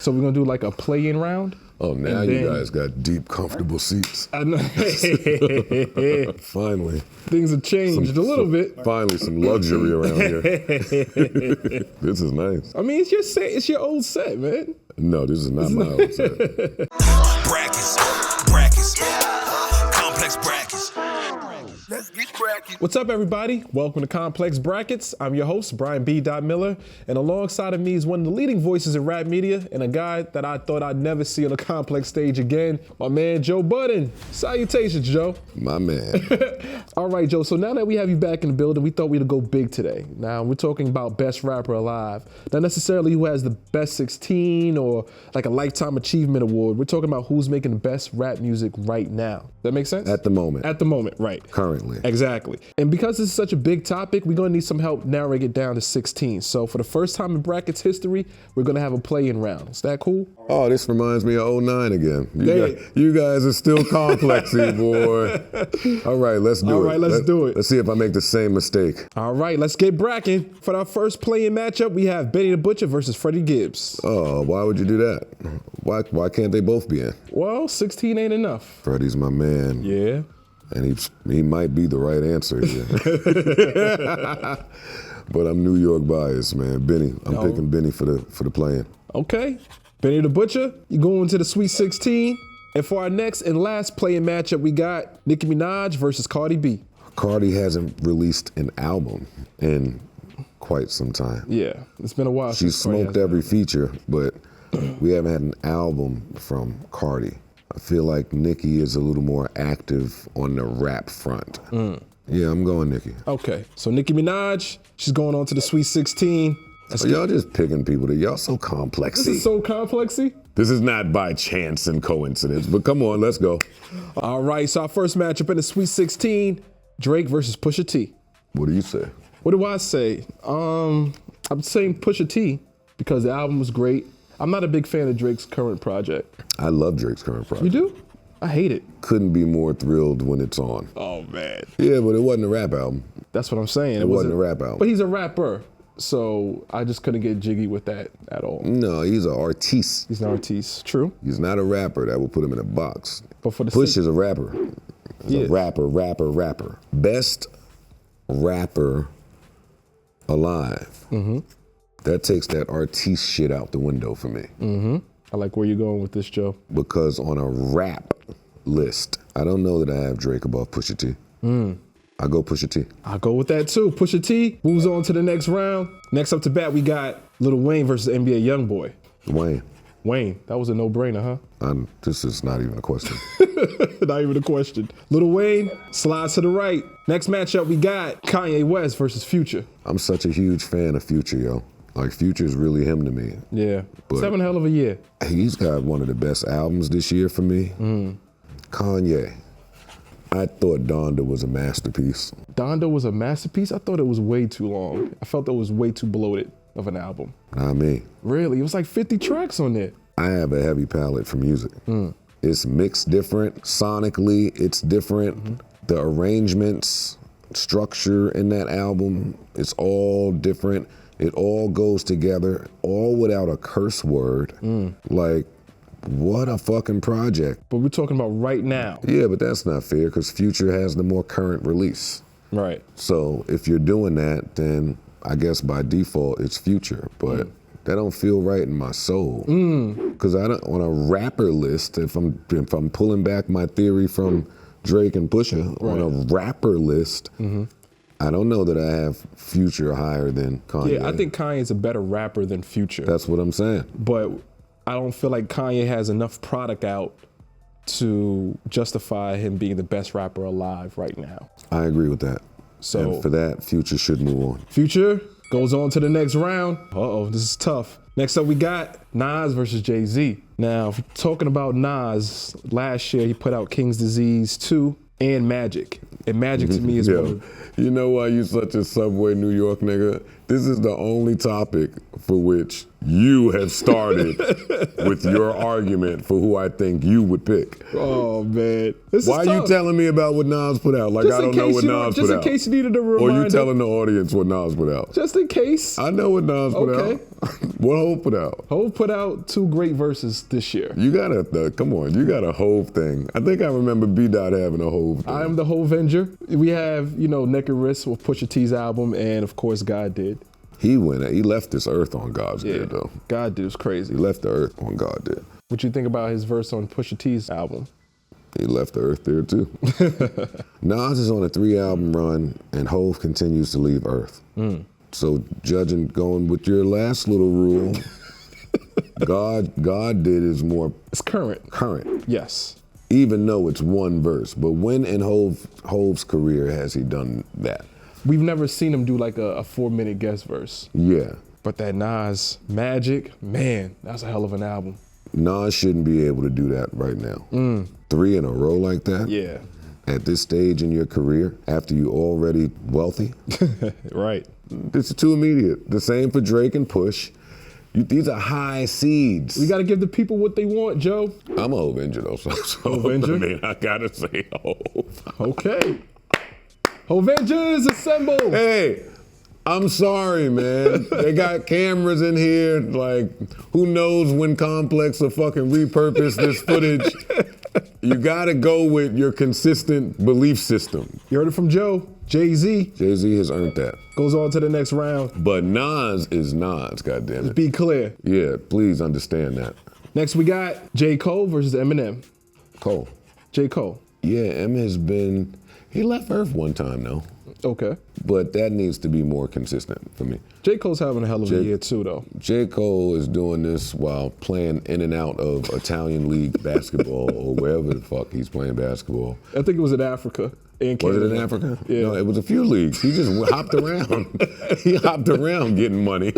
So we're gonna do like a play-in round. Oh, now you guys got deep, comfortable seats. I know. Finally. Things have changed a little bit. Finally, some luxury around here. This is nice. I mean, it's your old set, man. No, this is not my old set. Brackets, complex brackets. Let's get brackets. What's up, everybody? Welcome to Complex Brackets. I'm your host, Brian B.Dot Miller, and alongside of me is one of the leading voices in rap media and a guy that I thought I'd never see on a complex stage again, my man, Joe Budden. Salutations, Joe. My man. All right, Joe, so now that we have you back in the building, we thought we'd go big today. Now, we're talking about best rapper alive. Not necessarily who has the best 16 or like a lifetime achievement award. We're talking about who's making the best rap music right now. That make sense? At the moment. At the moment, right. Currently. Exactly. And because this is such a big topic, we're gonna need some help narrowing it down to 16. So for the first time in Brackets history, we're gonna have a play-in round. Is that cool? Oh, this reminds me of 09 again. You guys are still complexy, boy. All right, let's do it. All right, let's do it. Let's see if I make the same mistake. All right, let's get bracking. For our first play-in matchup, we have Benny the Butcher versus Freddy Gibbs. Oh, why would you do that? Why can't they both be in? Well, 16 ain't enough. Freddy's my man. Yeah. And he might be the right answer here. But I'm New York biased, man. Benny. I'm picking Benny for the play-in. Okay. Benny the Butcher, you going to the Sweet 16. And for our next and last play-in matchup, we got Nicki Minaj versus Cardi B. Cardi hasn't released an album in quite some time. Yeah, it's been a while. She's smoked every feature, but we haven't had an album from Cardi. I feel like Nicki is a little more active on the rap front. Yeah, I'm going Nicki. Okay, so Nicki Minaj, she's going on to the Sweet 16. Y'all just picking people that y'all so complexy. This is so complexy. This is not by chance and coincidence, but come on, let's go. All right, so our first matchup in the Sweet 16, Drake versus Pusha T. What do you say? What do I say? I'm saying Pusha T because the album was great. I'm not a big fan of Drake's current project. I love Drake's current project. You do? I hate it. Couldn't be more thrilled when it's on. Oh, man. Yeah, but it wasn't a rap album. That's what I'm saying. It wasn't a rap album. But he's a rapper, so I just couldn't get jiggy with that at all. No, he's an artiste. He's an artiste, true. He's not a rapper. That will put him in a box. But for the Push is a rapper. He's a rapper. Best rapper alive. That takes that artiste shit out the window for me. I like where you're going with this, Joe. Because on a rap list, I don't know that I have Drake above Pusha T. I go Pusha T. I'll go with that too. Pusha T moves on to the next round. Next up to bat, we got Lil Wayne versus NBA Youngboy. Wayne, that was a no-brainer, huh? This is not even a question. Not even a question. Lil Wayne slides to the right. Next matchup, we got Kanye West versus Future. I'm such a huge fan of Future, yo. Like, Future is really him to me. Yeah, he's having a hell of a year. He's got one of the best albums this year for me. Kanye. I thought Donda was a masterpiece. Donda was a masterpiece? I thought it was way too long. I felt it was way too bloated of an album. Not me. Really? It was like 50 tracks on there. I have a heavy palate for music. It's mixed different. Sonically, it's different. The arrangements, structure in that album, it's all different. It all goes together, all without a curse word. Like, what a fucking project. But we're talking about right now. Yeah, but that's not fair because Future has the more current release. Right. So if you're doing that, then I guess by default it's Future, but that don't feel right in my soul. Because I don't, on a rapper list, if I'm pulling back my theory from Drake and Pusha, on a rapper list, I don't know that I have Future higher than Kanye. Yeah, I think Kanye's a better rapper than Future. That's what I'm saying. But I don't feel like Kanye has enough product out to justify him being the best rapper alive right now. I agree with that. So and for that, Future should move on. Future goes on to the next round. This is tough. Next up, we got Nas versus Jay-Z. Now, if we're talking about Nas, last year he put out King's Disease 2 and Magic. And Magic to me is one of... You know why you such a Subway New York nigga? This is the only topic for which you have started with your argument for who I think you would pick. Oh, man. Why are you telling me about what Nas put out? Like Just I don't know what Nas put out. Just in case you needed a reminder. Or you telling the audience what Nas put out? Just in case. I know what Nas put out. What Hov put out? Hov put out 2 great verses this year. You got come on, you got a Hov thing. I think I remember B.Dot having a Hov thing. I am the Hovenger. We have, Neck and Wrist with Pusha T's album, and of course, God Did. He left this earth on God's did, though. God Did was crazy. He left the earth on God did. What you think about his verse on Pusha T's album? He left the earth there, too. Nas is on a 3-album run, and Hov continues to leave earth. So going with your last little rule, God Did is more... It's current. Current. Yes. Even though it's one verse. But when in Hov's career has he done that? We've never seen him do like a 4-minute guest verse. Yeah. But that Nas Magic, man, that's a hell of an album. Nas shouldn't be able to do that right now. 3 in a row like that? Yeah. At this stage in your career, after you already wealthy? Right. It's too immediate. The same for Drake and Push. These are high seeds. We got to give the people what they want, Joe. I'm a Hovenger, though. So Hovenger? I mean, I got to say Hov. Okay. Hovengers, assemble. Hey, I'm sorry, man. They got cameras in here. Like, who knows when Complex will fucking repurpose this footage. You got to go with your consistent belief system. You heard it from Joe. Jay-Z. Jay-Z has earned that. Goes on to the next round. But Nas is Nas, goddammit. Let's be clear. Yeah, please understand that. Next we got J. Cole versus Eminem. Cole. J. Cole. Yeah, M has been... He left Earth one time, though. Okay. But that needs to be more consistent for me. J. Cole's having a hell of a year, too, though. J. Cole is doing this while playing in and out of Italian League basketball or wherever the fuck he's playing basketball. I think it was in Africa. Was it in Africa? Yeah. No, it was a few leagues. He just hopped around. He hopped around getting money.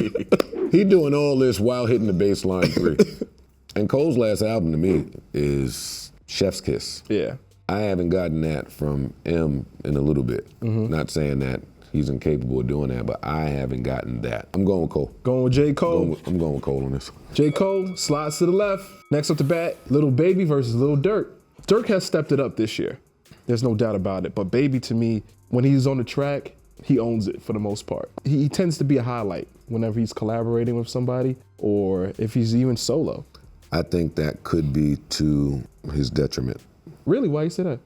He doing all this while hitting the baseline 3. And Cole's last album to me is Chef's Kiss. Yeah. I haven't gotten that from M in a little bit. Not saying that he's incapable of doing that, but I haven't gotten that. I'm going with Cole. Going with J. Cole. I'm going with Cole on this. J. Cole slides to the left. Next up to bat, Lil Baby versus Lil Durk. Durk has stepped it up this year. There's no doubt about it. But Baby, to me, when he's on the track, he owns it for the most part. He tends to be a highlight whenever he's collaborating with somebody or if he's even solo. I think that could be to his detriment. Really? Why you say that?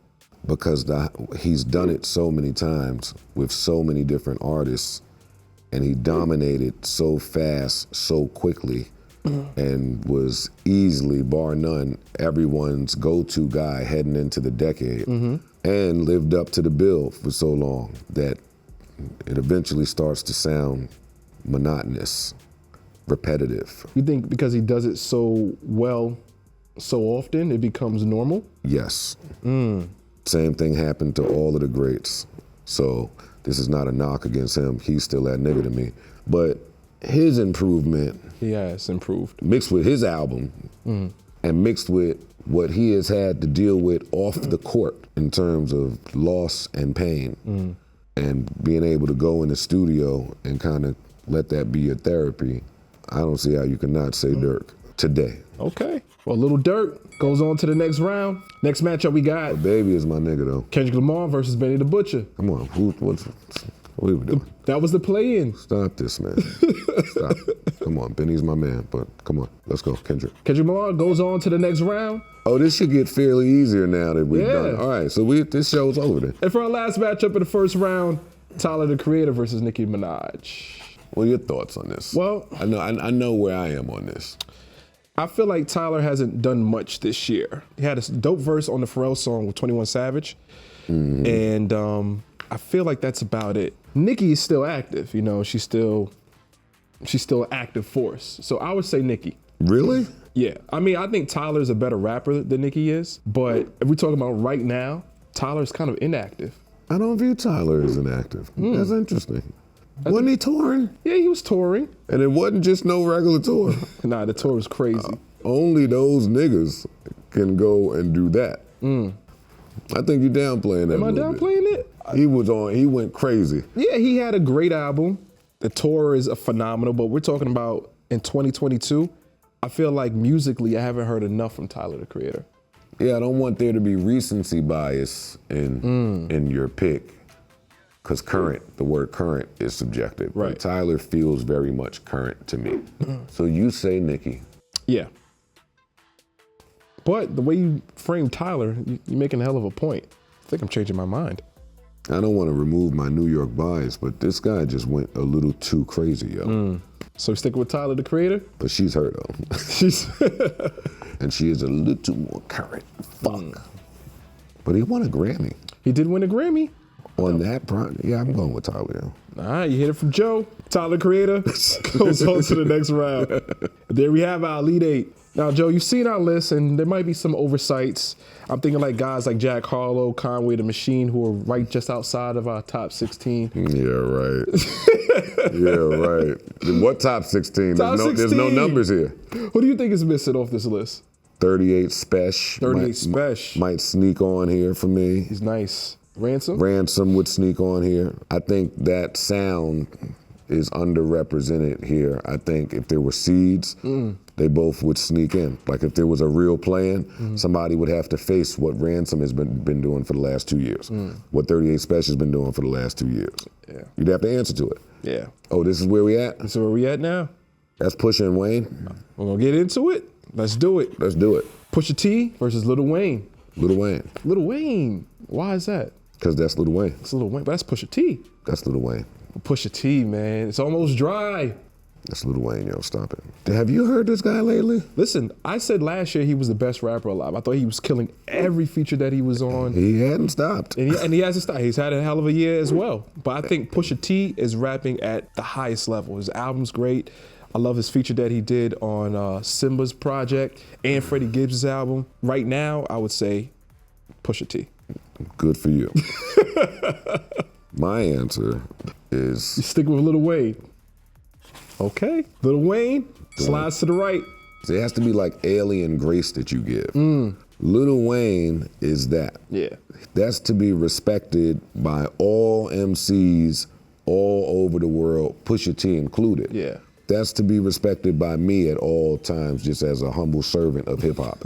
Because he's done it so many times with so many different artists, and he dominated so fast, so quickly, and was easily, bar none, everyone's go-to guy heading into the decade, and lived up to the bill for so long that it eventually starts to sound monotonous, repetitive. You think because he does it so well, so often, it becomes normal? Yes. Same thing happened to all of the greats. So this is not a knock against him. He's still that nigga to me. But his improvement. He has improved. Mixed with his album and mixed with what he has had to deal with off the court in terms of loss and pain and being able to go in the studio and kind of let that be your therapy. I don't see how you cannot say Durk today. Okay. Well, Little Durk goes on to the next round. Next matchup we got. But Baby is my nigga, though. Kendrick Lamar versus Benny the Butcher. Come on, what are we doing? That was the play-in. Stop this, man. Stop. Come on, Benny's my man, but come on, let's go, Kendrick. Kendrick Lamar goes on to the next round. Oh, this should get fairly easier now that we've done it. All right, so this show's over then. And for our last matchup in the first round, Tyler, the Creator versus Nicki Minaj. What are your thoughts on this? Well, I know where I am on this. I feel like Tyler hasn't done much this year. He had a dope verse on the Pharrell song with 21 Savage, and I feel like that's about it. Nicki is still active, you know. She's still an active force. So I would say Nicki. Really? Yeah. I mean, I think Tyler's a better rapper than Nicki is, but if we're talking about right now, Tyler's kind of inactive. I don't view Tyler as inactive. That's interesting. Wasn't he touring? Yeah, he was touring. And it wasn't just no regular tour. Nah, the tour was crazy. Only those niggas can go and do that. I think you're downplaying that. Am I downplaying it? He went crazy. Yeah, he had a great album. The tour is phenomenal, but we're talking about in 2022. I feel like musically, I haven't heard enough from Tyler, the Creator. Yeah, I don't want there to be recency bias in your pick, because the word current is subjective. Right. But Tyler feels very much current to me. So you say Nicki. Yeah. But the way you frame Tyler, you're making a hell of a point. I think I'm changing my mind. I don't want to remove my New York bias, but this guy just went a little too crazy, yo. So we sticking with Tyler, the Creator? But she's her, though. She's And she is a little more current. Fuck. But he won a Grammy. He did win a Grammy. On that project, yeah, I'm going with Tyler, yo. All right, you hit it from Joe. Tyler, Creator goes on to the next round. There we have our Elite Eight. Now, Joe, you've seen our list, and there might be some oversights. I'm thinking like guys like Jack Harlow, Conway the Machine, who are right just outside of our top 16. Yeah, right. Yeah, right. What top 16? Top 16. There's no numbers here. Who do you think is missing off this list? 38 Spesh. 38 Spesh. Might sneak on here for me. He's nice. Ransom? Ransom would sneak on here. I think that sound is underrepresented here. I think if there were seeds, they both would sneak in. Like if there was a real plan, somebody would have to face what Ransom has been doing for the last 2 years, what 38 Spesh has been doing for the last 2 years. Yeah. You'd have to answer to it. Yeah. Oh, this is where we at? This is where we at now. That's Pusha and Wayne. We're gonna get into it. Let's do it. Let's do it. Pusha T versus Lil Wayne. Lil Wayne. Lil Wayne. Why is that? Because that's Lil Wayne. It's Lil Wayne, but that's Pusha T. That's Lil Wayne. Pusha T, man. It's almost dry. That's Lil Wayne, yo, stop it. Have you heard this guy lately? Listen, I said last year he was the best rapper alive. I thought he was killing every feature that he was on. He hadn't stopped. And he hasn't stopped. He's had a hell of a year as well. But I think Pusha T is rapping at the highest level. His album's great. I love his feature that he did on Simba's project and Freddie Gibbs' album. Right now, I would say Pusha T. Good for you. My answer is... You stick with Lil Wayne. Okay. Lil Wayne slides to the right. It has to be like alien grace that you give. Lil Wayne is that. Yeah. That's to be respected by all MCs all over the world, Pusha T included. Yeah. That's to be respected by me at all times, just as a humble servant of hip hop.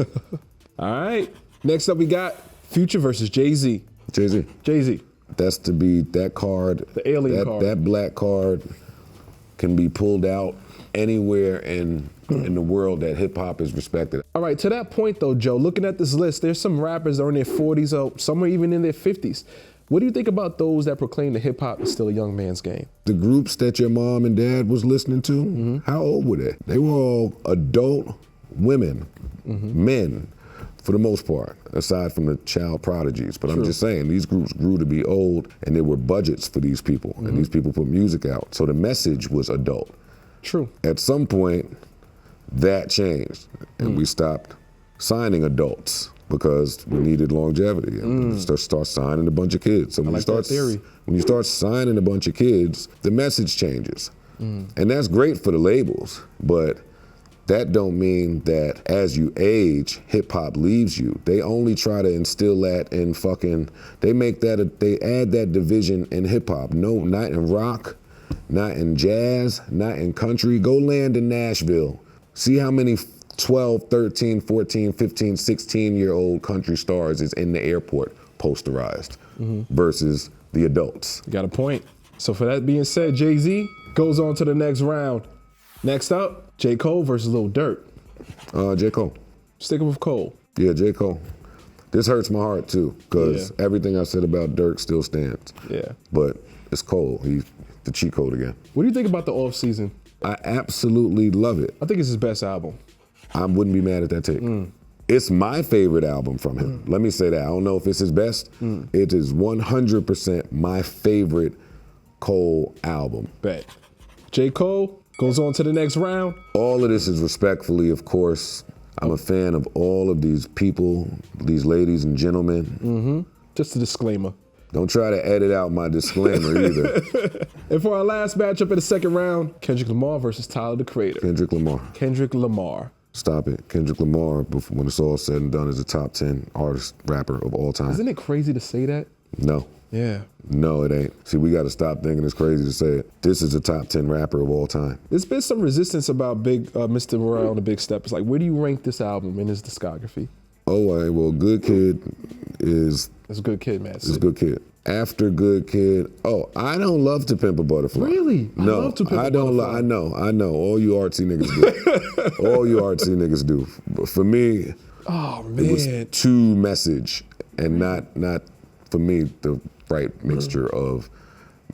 All right. Next up, we got Future versus Jay-Z. Jay-Z. Jay-Z. That's to be that card. The alien card. That black card can be pulled out anywhere in the world that hip hop is respected. All right, to that point though, Joe, looking at this list, there's some rappers that are in their 40s, or some are even in their 50s. What do you think about those that proclaim that hip hop is still a young man's game? The groups that your mom and dad was listening to, how old were they? They were all adult women, men, for the most part, aside from the child prodigies. But I'm just saying, these groups grew to be old, and there were budgets for these people, and these people put music out. So the message was adult. True. At some point, that changed, and we stopped signing adults because we needed longevity, and we start signing a bunch of kids. So when like that theory. When you start signing a bunch of kids, the message changes, and that's great for the labels, but that don't mean that as you age, hip hop leaves you. They only try to instill that in they add that division in hip hop. No, not in rock, not in jazz, not in country. Go land in Nashville. See how many 12, 13, 14, 15, 16-year-old country stars is in the airport posterized versus the adults. You got a point. So for that being said, Jay-Z goes on to the next round. Next up, J. Cole versus Lil Durk. J. Cole. Sticking with Cole. Yeah, J. Cole. This hurts my heart too, because everything I said about Durk still stands. Yeah. But it's Cole. He's the cheat code again. What do you think about the off season? I absolutely love it. I think it's his best album. I wouldn't be mad at that take. It's my favorite album from him. Let me say that. I don't know if it's his best. It is 100% my favorite Cole album. Bet. J. Cole goes on to the next round. All of this is respectfully, of course. I'm a fan of all of these people, these ladies and gentlemen. Just a disclaimer. Don't try to edit out my disclaimer either. And for our last matchup in the second round, Kendrick Lamar versus Tyler, the Creator. Kendrick Lamar. Kendrick Lamar. Stop it. Kendrick Lamar, when it's all said and done, is a top 10 artist, rapper of all time. Isn't it crazy to say that? No. Yeah. No, it ain't. See, we got to stop thinking it's crazy to say it. This is a top 10 rapper of all time. There's been some resistance about Mr. Morale and the Big Step. It's like, where do you rank this album in his discography? Oh, all right, well, Good Kid is... It's a Good Kid, man. It's Good Kid. After Good Kid, I don't love To Pimp a Butterfly. Really? No, I love To Pimp a Butterfly. I know. All you artsy niggas do. All you artsy niggas do. But for me, oh man, it was too message and not for me the right mixture of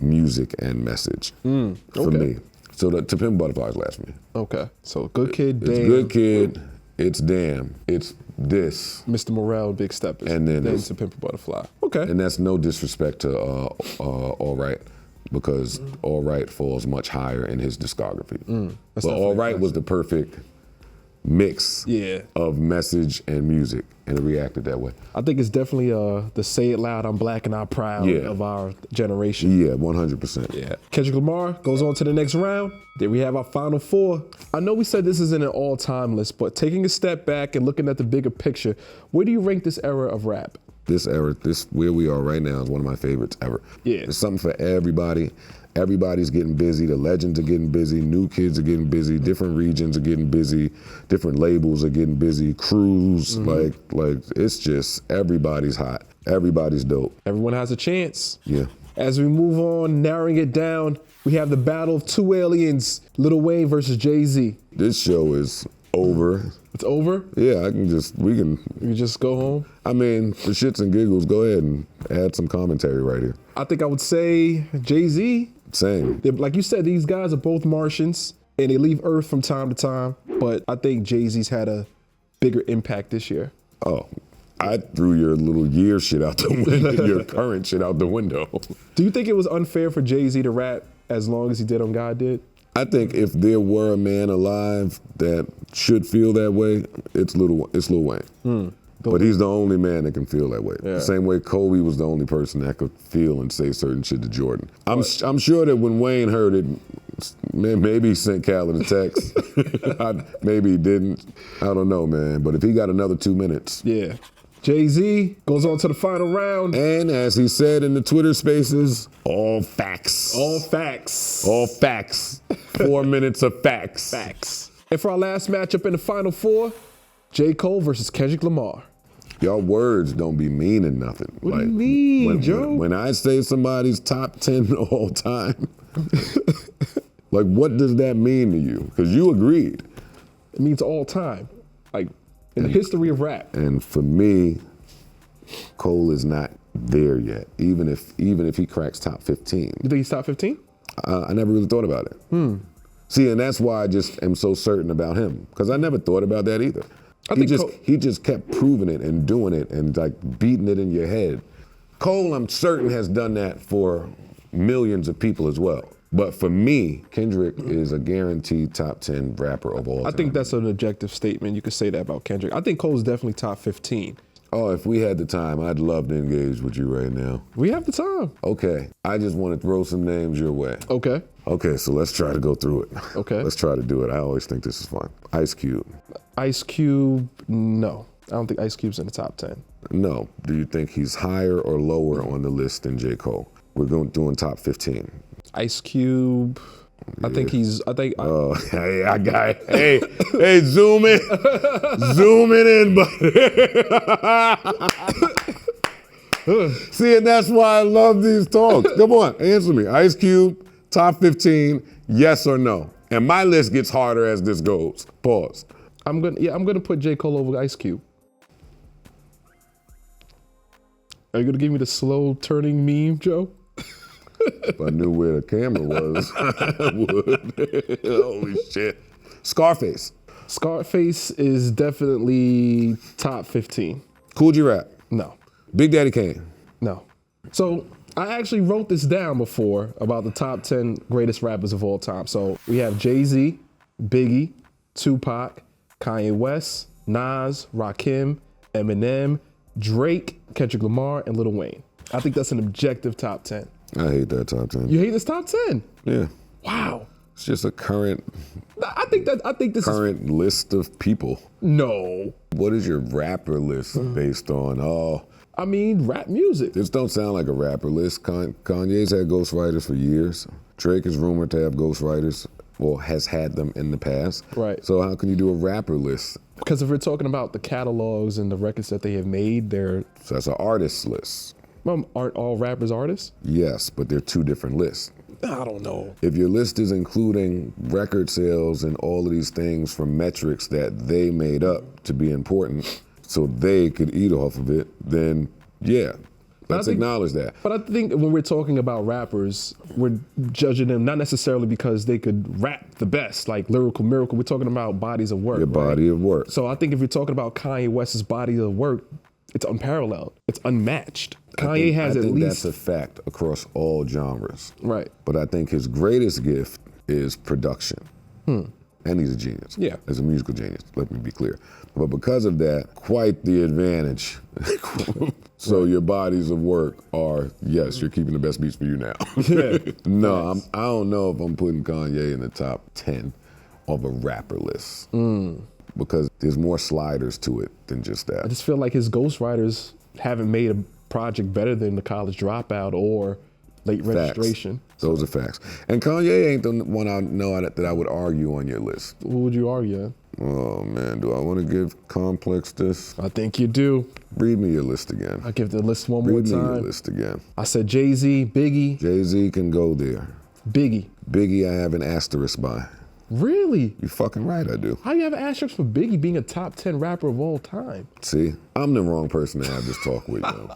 music and message for me. So To Pimp a Butterfly is last for me. Okay, so Good Kid, It's Damn. Good Kid, it's Damn, it's this. Mr. Morale, Big Steppers, and then To Pimp a Butterfly. Okay. And that's no disrespect to All Right, because All Right falls much higher in his discography. But All Right was the perfect mix of message and music, and it reacted that way. I think it's definitely the Say It Loud, I'm Black and I'm Proud of our generation. Yeah, 100%. Yeah. Kendrick Lamar goes on to the next round. There we have our final four. I know we said this isn't an all-time list, but taking a step back and looking at the bigger picture, where do you rank this era of rap? This era, where we are right now is one of my favorites ever. Yeah. It's something for everybody. Everybody's getting busy. The legends are getting busy. New kids are getting busy. Different regions are getting busy. Different labels are getting busy. Crews, like it's just everybody's hot. Everybody's dope. Everyone has a chance. Yeah. As we move on, narrowing it down, we have the battle of two aliens, Lil Wayne versus Jay-Z. This show is over. It's over? Yeah, we can. You just go home? I mean, for shits and giggles, go ahead and add some commentary right here. I think I would say Jay-Z. Same. Like you said, these guys are both Martians and they leave Earth from time to time, but I think Jay-Z's had a bigger impact this year. Oh, I threw your little year shit out the window, your current shit out the window. Do you think it was unfair for Jay-Z to rap as long as he did on God Did? I think if there were a man alive that should feel that way, it's Lil Wayne. But he's the only man that can feel that way. Yeah. The same way Kobe was the only person that could feel and say certain shit to Jordan. I'm sure that when Wayne heard it, maybe he sent Khaled a text. Maybe he didn't. I don't know, man. But if he got another 2 minutes. Yeah. Jay-Z goes on to the final round. And as he said in the Twitter spaces, all facts. All facts. All facts. 4 minutes of facts. Facts. And for our last matchup in the final four, J. Cole versus Kendrick Lamar. Y'all words don't be meaning nothing. What do you mean, Joe? When I say somebody's top 10 all time, like what does that mean to you? Because you agreed. It means all time. Like in the history of rap. And for me, Cole is not there yet. Even if he cracks top 15. You think he's top 15? I never really thought about it. See, and that's why I just am so certain about him. Because I never thought about that either. He just kept proving it and doing it and like beating it in your head. Cole, I'm certain, has done that for millions of people as well. But for me, Kendrick is a guaranteed top 10 rapper of all time. I think that's an objective statement. You could say that about Kendrick. I think Cole's definitely top 15. Oh, if we had the time, I'd love to engage with you right now. We have the time. Okay, I just want to throw some names your way. Okay. Okay, so let's try to go through it. Okay. Let's try to do it. I always think this is fun. Ice Cube. Ice Cube, no. I don't think Ice Cube's in the top 10. No. Do you think he's higher or lower on the list than J. Cole? We're doing top 15. Ice Cube, yeah. Hey, zoom in. Zooming in, buddy. See, and that's why I love these talks. Come on, answer me. Ice Cube, top 15, yes or no? And my list gets harder as this goes. Pause. I'm gonna put J. Cole over Ice Cube. Are you gonna give me the slow turning meme, Joe? If I knew where the camera was, I would. Holy shit. Scarface. Scarface is definitely top 15. Cool G Rap. No. Big Daddy Kane. No. So I actually wrote this down before about the top 10 greatest rappers of all time. So we have Jay-Z, Biggie, Tupac, Kanye West, Nas, Rakim, Eminem, Drake, Kendrick Lamar, and Lil Wayne. I think that's an objective top 10. I hate that top 10. You hate this top 10? Yeah. Wow. It's just a current list of people. No. What is your rapper list based on? Oh, I mean, rap music. This don't sound like a rapper list. Kanye's had ghostwriters for years. Drake is rumored to have ghostwriters, or has had them in the past. Right. So how can you do a rapper list? Because if we're talking about the catalogs and the records that they have made, So that's an artist list. aren't all rappers artists? Yes, but they're two different lists. I don't know. If your list is including record sales and all of these things from metrics that they made up to be important so they could eat off of it, then yeah, let's acknowledge that. But I think when we're talking about rappers, we're judging them not necessarily because they could rap the best, like Lyrical Miracle. We're talking about bodies of work. Your body of work. So I think if you're talking about Kanye West's body of work, it's unparalleled. It's unmatched. Kanye has I at think least... that's a fact across all genres. Right. But I think his greatest gift is production. And he's a genius. Yeah. As a musical genius, let me be clear. But because of that, quite the advantage. So your bodies of work are, yes, you're keeping the best beats for you now. Yeah. No, yes. I don't know if I'm putting Kanye in the top 10 of a rapper list. Because there's more sliders to it than just that. I just feel like his ghostwriters haven't made a project better than The College Dropout or Late Registration. Those are facts. And Kanye ain't the one I know that I would argue on your list. Who would you argue? Oh man, do I want to give Complex this? I think you do. Read me your list again. I'll give the list one more Read me time. your list again. I said Jay-Z, Biggie. Jay-Z can go there. Biggie. Biggie I have an asterisk by. Really? You fucking right, I do. How do you have an asterisk for Biggie being a top 10 rapper of all time? See, I'm the wrong person to have this talk with, yo.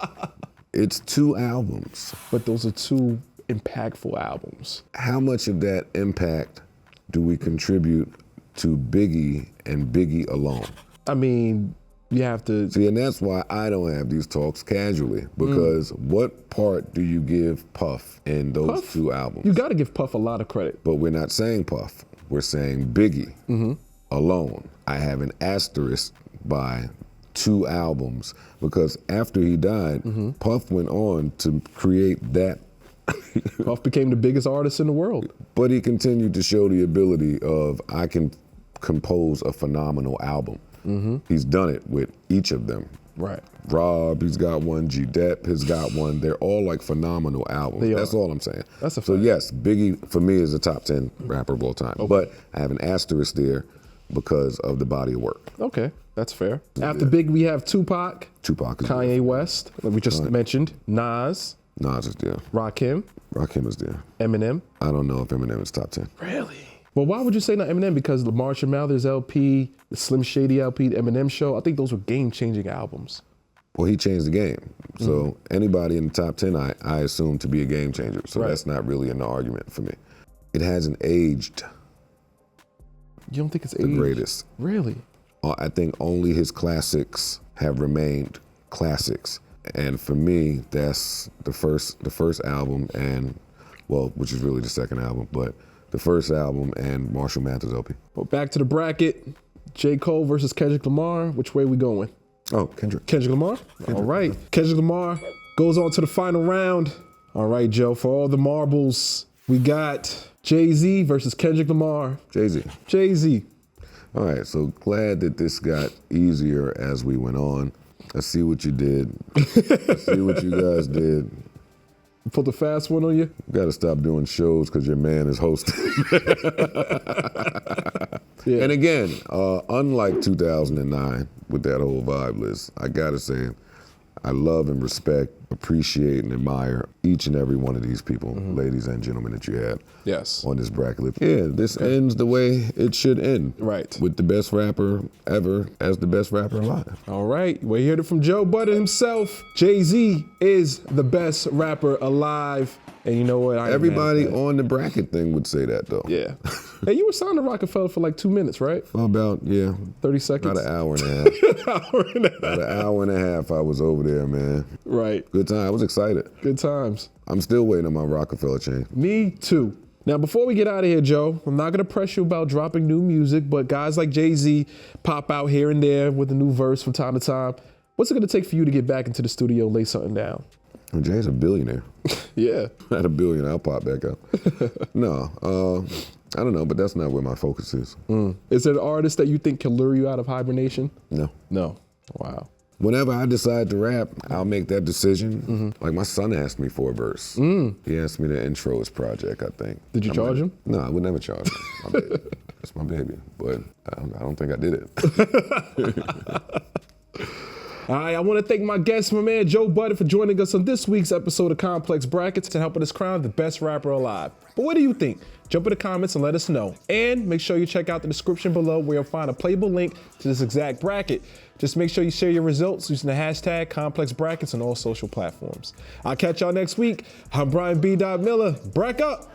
It's 2 albums. But those are 2 impactful albums. How much of that impact do we contribute to Biggie and Biggie alone? I mean, you have to... See, and that's why I don't have these talks casually, because what part do you give Puff in those Puff? 2 albums? You gotta give Puff a lot of credit. But we're not saying Puff. We're saying Biggie alone. I have an asterisk by 2 albums, because after he died, Puff went on to create that. Puff became the biggest artist in the world. But he continued to show the ability of, I can compose a phenomenal album. He's done it with each of them. Right. Rob, he's got one. G-Dep has got one. They're all like phenomenal albums. That's all I'm saying. That's a So fact. yes, Biggie for me is a top 10 rapper of all time. Okay. But I have an asterisk there because of the body of work. Okay, that's fair. After Big, we have Tupac, Tupac is Kanye there. West, like we just mentioned, Nas, Nas is there. Rakim, Rakim is there. Eminem. I don't know if Eminem is top 10. Really? Well, why would you say not Eminem? Because the Marshall Mathers LP, the Slim Shady LP, the Eminem Show, I think those were game-changing albums. Well, he changed the game. So anybody in the top 10, I assume to be a game changer. So that's not really an argument for me. It hasn't aged You don't think it's the greatest. Really? I think only his classics have remained classics. And for me, that's the first album and, well, which is really the second album, but the first album and Marshall Mathers LP. Well, back to the bracket. J. Cole versus Kendrick Lamar. Which way we going? Oh, Kendrick. Kendrick Lamar? All right. Kendrick Lamar goes on to the final round. All right, Joe, for all the marbles, we got Jay-Z versus Kendrick Lamar. Jay-Z. Jay-Z. All right, so glad that this got easier as we went on. I see what you did. I see what you guys did. Put the fast one on you? You gotta stop doing shows because your man is hosting. Yeah. And again, unlike 2009 with that whole vibe list, I gotta say, I love and respect, appreciate and admire each and every one of these people, ladies and gentlemen, that you had Yes. on this bracket list. Yeah, this ends the way it should end. Right. With the best rapper ever as the best rapper alive. All right. We heard it from Joe Budden himself. Jay-Z is the best rapper alive. And you know what? I ain't Everybody mad at that. on the bracket thing would say that though. Yeah. Hey, you were signed to Rockefeller for like 2 minutes, right? About, 30 seconds? about an hour and a half. Hour and a half. About an hour and a half I was over there, man. Right. Good time. I was excited. Good times. I'm still waiting on my Rockefeller chain. Me too. Now, before we get out of here, Joe, I'm not going to press you about dropping new music, but guys like Jay-Z pop out here and there with a new verse from time to time. What's it going to take for you to get back into the studio, lay something down? Well, Jay's a billionaire. Yeah. At $1 billion, I'll pop back up. No, I don't know, but that's not where my focus is. Is there an artist that you think can lure you out of hibernation? No. No. Wow. whenever I decide to rap, I'll make that decision. Like my son asked me for a verse. He asked me to intro his project, I think. Did you charge him? No, I would never charge him. My baby. That's my baby. But I don't think I did it. All right, I want to thank my guest, my man Joe Budden, for joining us on this week's episode of Complex Brackets and helping us crown the best rapper alive. But what do you think? Jump in the comments and let us know. And make sure you check out the description below where you'll find a playable link to this exact bracket. Just make sure you share your results using the hashtag Complex Brackets on all social platforms. I'll catch y'all next week. I'm Brian B.Dot Miller. Brack up!